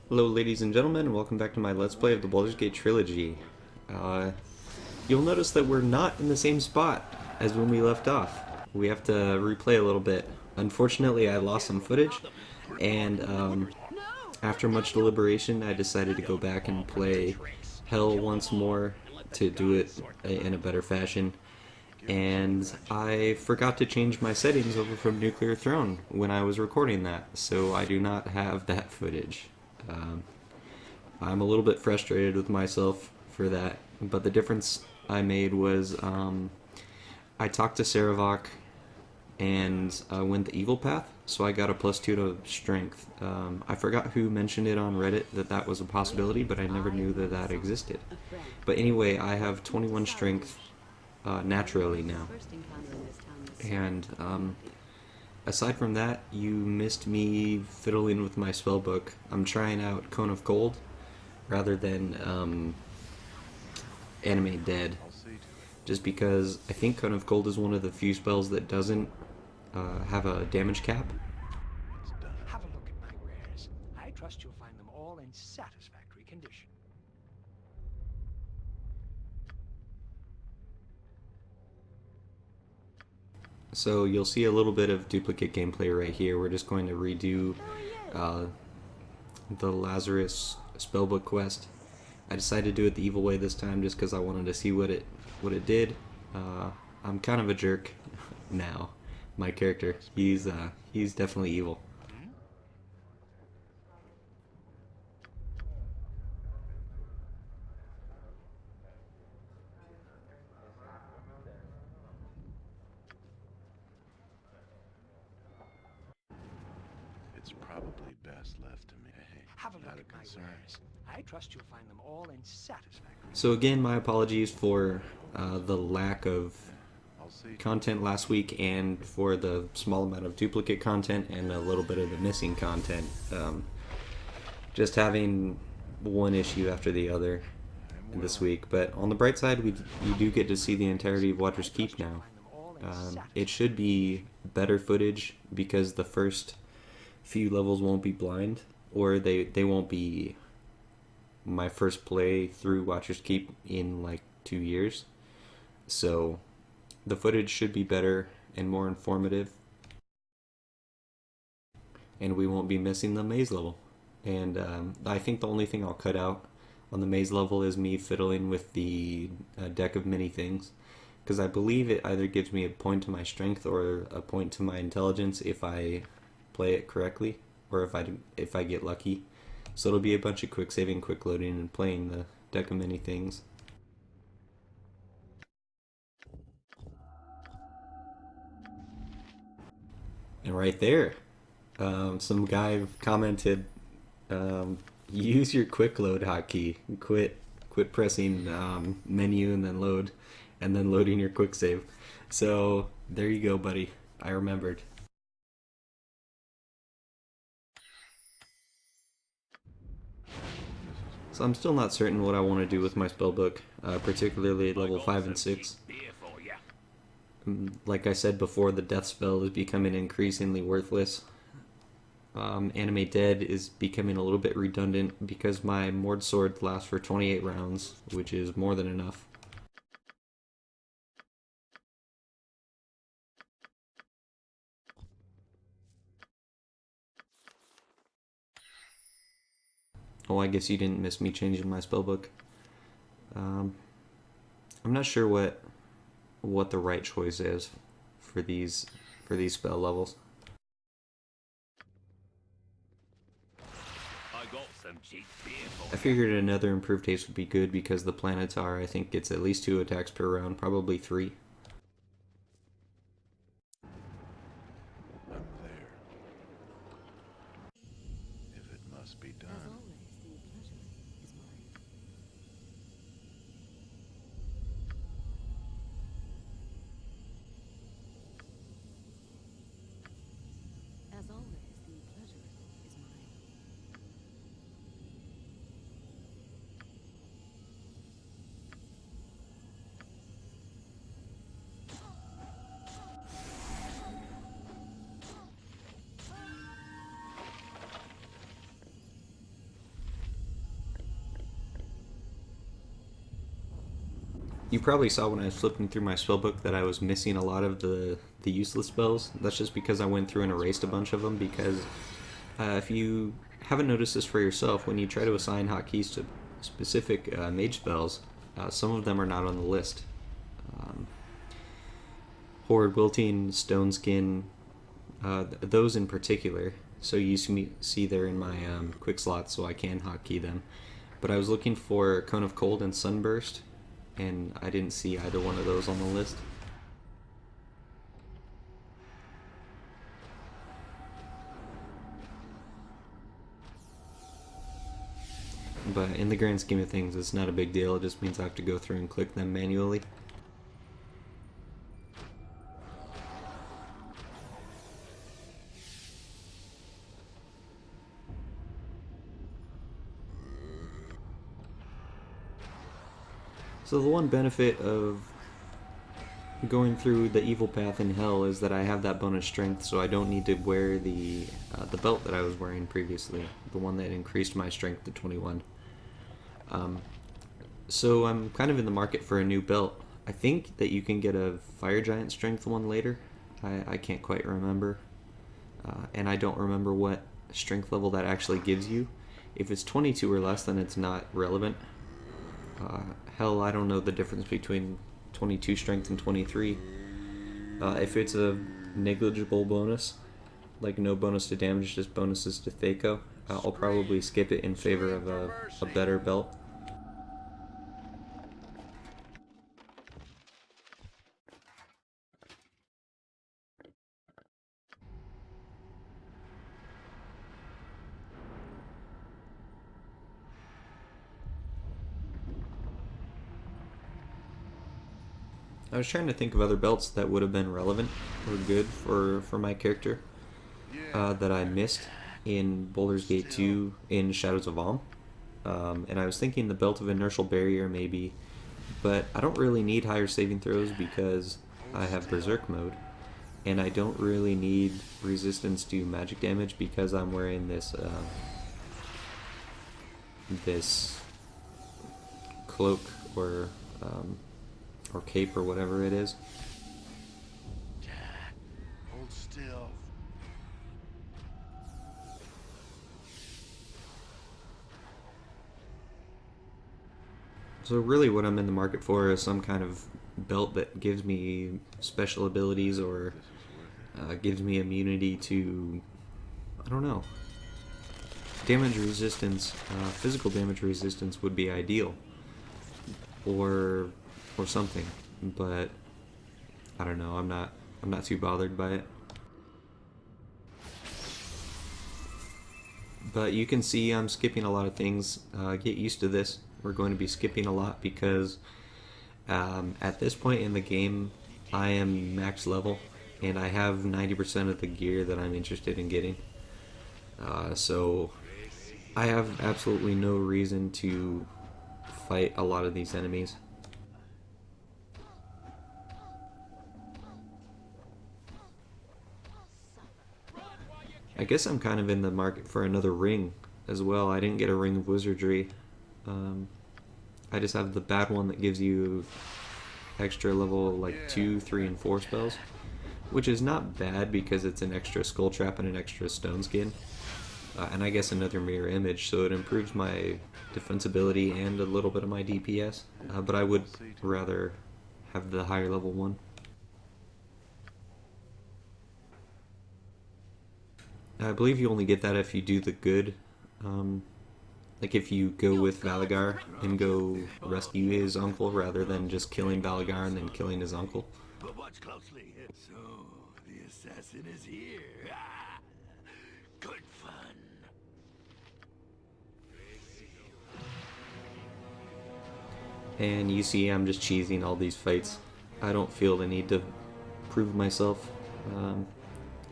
Hello ladies and gentlemen, and welcome back to my Let's Play of the Baldur's Gate Trilogy. You'll notice that we're not in the same spot as when we left off. We have to replay a little bit. Unfortunately, I lost some footage, and after much deliberation, I decided to go back and play Hell once more to do it in a better fashion. And I forgot to change my settings over from Nuclear Throne when I was recording that, so I do not have that footage. Um, I'm a little bit frustrated with myself for that, but the difference I made was I talked to Saravok and went the evil path, so I got a +2 to strength. I forgot who mentioned it on Reddit that that was a possibility, but I never knew that that existed. But anyway, I have 21 strength naturally now. And aside from that, you missed me fiddling with my spellbook. I'm trying out Cone of Cold rather than Animate Dead, just because I think Cone of Cold is one of the few spells that doesn't have a damage cap. Have a look at my wares. I trust you'll find them all in satisfactory condition. So you'll see a little bit of duplicate gameplay right here. We're just going to redo the Lazarus spellbook quest. I decided to do it the evil way this time just because I wanted to see what it did. I'm kind of a jerk now. My character, he's definitely evil. It's probably best left to me. Hey, Have a look not at a my concern. wares. I trust you'll find them all in satisfactory. So again, my apologies for the lack of I'll see. content last week and for the small amount of duplicate content and a little bit of the missing content. Just having one issue after the other this week. But on the bright side, we do get to see the entirety of Watcher's Keep now. It should be better footage because the first few levels won't be blind, or they won't be my first play through Watcher's Keep in like 2 years. So the footage should be better and more informative, and we won't be missing the maze level. And I think the only thing I'll cut out on the maze level is me fiddling with the deck of many things, because I believe it either gives me a point to my strength or a point to my intelligence if I play it correctly, or if I get lucky. So it'll be a bunch of quick saving, quick loading, and playing the deck of many things. And right there, some guy commented, use your quick load hotkey. Quit pressing menu and then load, and then loading your quick save. So there you go, buddy. I remembered. So I'm still not certain what I want to do with my spellbook, particularly at level 5 and 6. Like I said before, the death spell is becoming increasingly worthless. Animate Dead is becoming a little bit redundant because my Mord Sword lasts for 28 rounds, which is more than enough. Oh, I guess you didn't miss me changing my spellbook. I'm not sure what the right choice is for these spell levels. I figured another improved haste would be good because the Planetar, I think, gets at least 2 attacks per round, probably 3. I'm there. If it must be done. As always, the pleasure is mine. You probably saw when I was flipping through my spellbook that I was missing a lot of the useless spells. That's just because I went through and erased a bunch of them, because if you haven't noticed this for yourself, when you try to assign hotkeys to specific mage spells, some of them are not on the list. Horde, Wilting, Stone Skin, those in particular. So you see they're in my quick slots, so I can hotkey them. But I was looking for Cone of Cold and Sunburst, and I didn't see either one of those on the list. But in the grand scheme of things, it's not a big deal. It just means I have to go through and click them manually. So the one benefit of going through the evil path in hell is that I have that bonus strength, so I don't need to wear the belt that I was wearing previously, the one that increased my strength to 21. So I'm kind of in the market for a new belt. I think that you can get a Fire Giant strength one later. I can't quite remember. And I don't remember what strength level that actually gives you. If it's 22 or less, then it's not relevant. Hell, I don't know the difference between 22 strength and 23. If it's a negligible bonus, like no bonus to damage, just bonuses to Thaco, I'll probably skip it in favor of a better belt. I was trying to think of other belts that would have been relevant or good for my character that I missed in Baldur's Gate 2 in Shadows of Alm. And I was thinking the Belt of Inertial Barrier maybe, but I don't really need higher saving throws because I have Berserk mode, and I don't really need resistance to magic damage because I'm wearing this this cloak or cape or whatever it is. Hold still. So really what I'm in the market for is some kind of belt that gives me special abilities or gives me immunity to, I don't know, damage resistance. Physical damage resistance would be ideal, or something, but I don't know. I'm not too bothered by it. But you can see I'm skipping a lot of things. Get used to this. We're going to be skipping a lot because at this point in the game, I am max level and I have 90% of the gear that I'm interested in getting. So I have absolutely no reason to fight a lot of these enemies. I guess I'm kind of in the market for another ring as well. I didn't get a ring of wizardry. I just have the bad one that gives you extra level like 2, 3, and 4 spells, which is not bad because it's an extra skull trap and an extra stone skin, and I guess another mirror image, so it improves my defensibility and a little bit of my DPS. But I would rather have the higher level one. I believe you only get that if you do the good. Like if you go with Valagar and go rescue his uncle rather than just killing Valagar and then killing his uncle. But watch closely. So, the assassin is here. Ah, good fun. And you see I'm just cheesing all these fights. I don't feel the need to prove myself.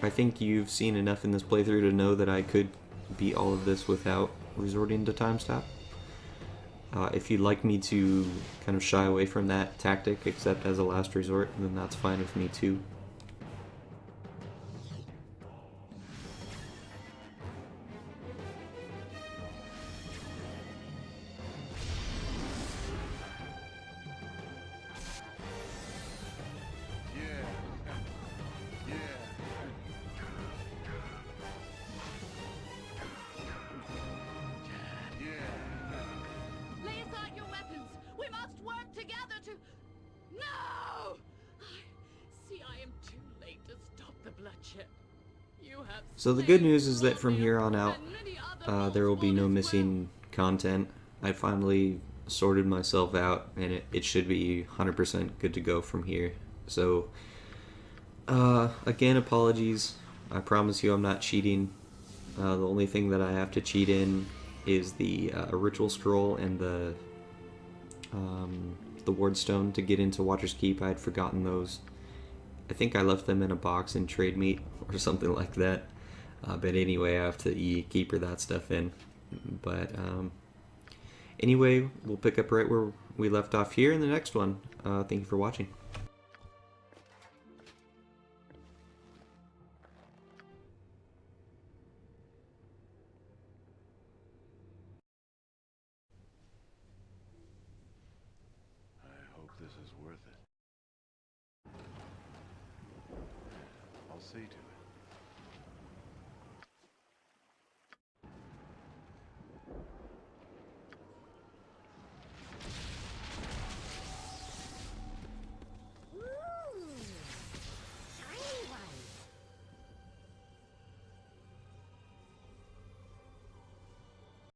I think you've seen enough in this playthrough to know that I could beat all of this without resorting to time stop. If you'd like me to kind of shy away from that tactic, except as a last resort, then that's fine with me too. together to... No! I am too late to stop the bloodshed. You have So the good slain news is that from here on out, and many other there will be no Baltimore's missing content. I finally sorted myself out, and it should be 100% good to go from here. So, again, apologies. I promise you I'm not cheating. The only thing that I have to cheat in is the ritual scroll and the ward stone to get into Watcher's Keep. I had forgotten those. I think I left them in a box in Trade Meat or something like that. But anyway, I have to keeper that stuff in. But anyway, we'll pick up right where we left off here in the next one. Thank you for watching. I hope this is worth it. I'll see to it.